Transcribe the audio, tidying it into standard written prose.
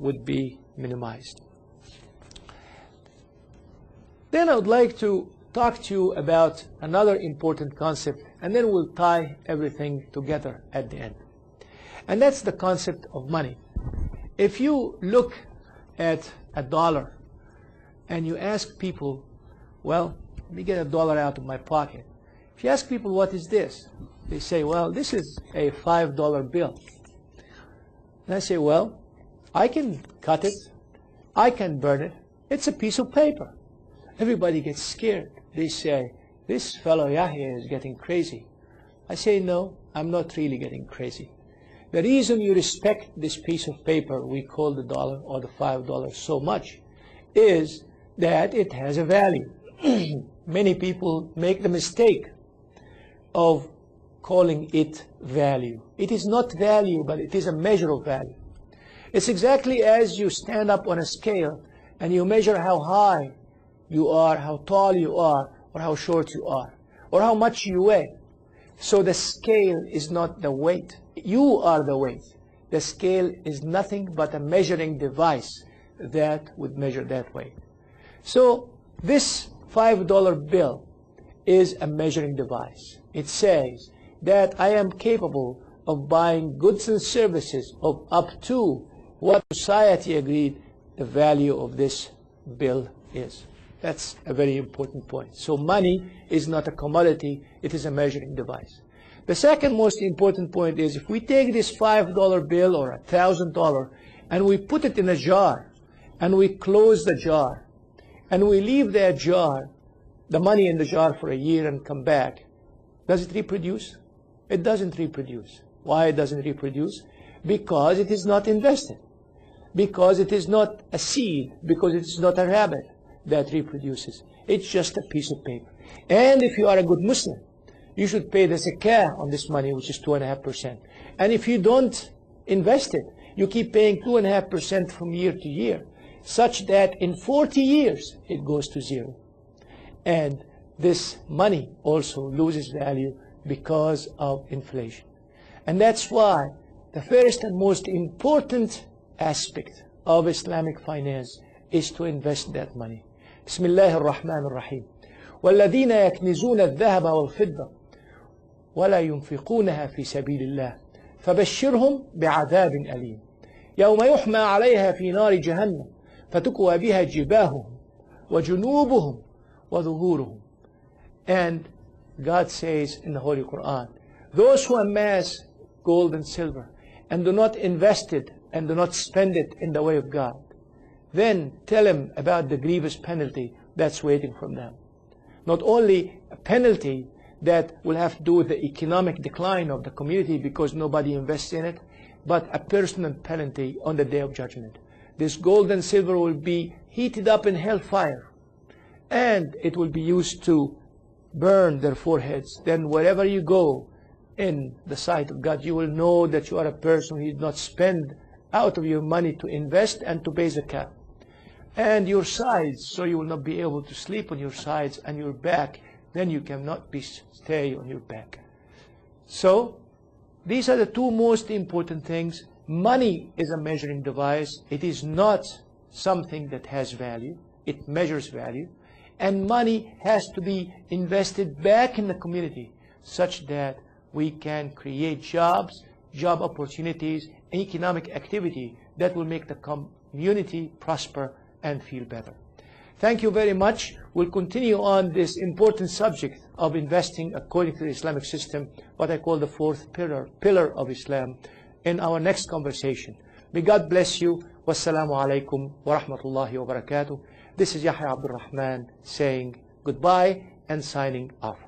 would be minimized. Then I would like to talk to you about another important concept, and then we'll tie everything together at the end. And that's the concept of money. If you look at a dollar and you ask people, well, let me get a dollar out of my pocket. If you ask people, what is this? They say, well, this is a $5 bill. And I say, well, I can cut it. I can burn it. It's a piece of paper. Everybody gets scared. They say, this fellow Yahya is getting crazy. I say, no, I'm not really getting crazy. The reason you respect this piece of paper we call the dollar or the $5 so much is that it has a value. Many people make the mistake of calling it value. It is not value, but it is a measure of value. It's exactly as you stand up on a scale and you measure how high you are, how tall you are, or how short you are, or how much you weigh. So the scale is not the weight. You are the weight. The scale is nothing but a measuring device that would measure that weight. So this $5 bill is a measuring device. It says that I am capable of buying goods and services of up to what society agreed the value of this bill is. That's a very important point. So money is not a commodity, it is a measuring device. The second most important point is if we take this $5 bill or $1,000 and we put it in a jar and we close the jar and we leave that jar, the money in the jar for a year and come back, does it reproduce? It doesn't reproduce. Why it doesn't reproduce? Because it is not invested. Because it is not a seed. Because it is not a rabbit that reproduces. It's just a piece of paper. And if you are a good Muslim, you should pay the zakah on this money, which is 2.5%. And if you don't invest it, you keep paying 2.5% from year to year, such that in 40 years it goes to zero. And this money also loses value because of inflation. And that's why the first and most important aspect of Islamic finance is to invest that money. Bismillah ar-Rahman ar-Rahim. وَالَّذِينَ يَكْنِزُونَ الذَّهَبَ وَالْفِضَّةَ وَلَا يُنْفِقُونَهَا فِي سَبِيلِ اللَّهِ فَبَشِّرْهُمْ بِعَذَابٍ أَلِيمٍ يَوْمَ يُحْمَى عَلَيْهَا فِي نَارِ جَهَنَّمَ فَتُكْوَى بِهَا جِبَاهُهُمْ وَجُنُوبُهُمْ وَظُهُورُهُمْ. And God says in the Holy Quran, those who amass gold and silver and do not invest it and do not spend it in the way of God, then tell them about the grievous penalty that's waiting from them. Not only a penalty that will have to do with the economic decline of the community because nobody invests in it, but a personal penalty on the Day of Judgment. This gold and silver will be heated up in hellfire, and it will be used to burn their foreheads. Then wherever you go in the sight of God, you will know that you are a person who did not spend out of your money to invest and to pay zakah. And your sides, so you will not be able to sleep on your sides, and your back, then you cannot stay on your back. So these are the two most important things. Money is a measuring device. It is not something that has value. It measures value. And money has to be invested back in the community such that we can create jobs, job opportunities, and economic activity that will make the community prosper and feel better. Thank you very much. We'll continue on this important subject of investing according to the Islamic system, what I call the fourth pillar of Islam, in our next conversation. May God bless you. Wassalamu alaikum wa rahmatullahi wa barakatuh. This is Yahya Abdul Rahman saying goodbye and signing off.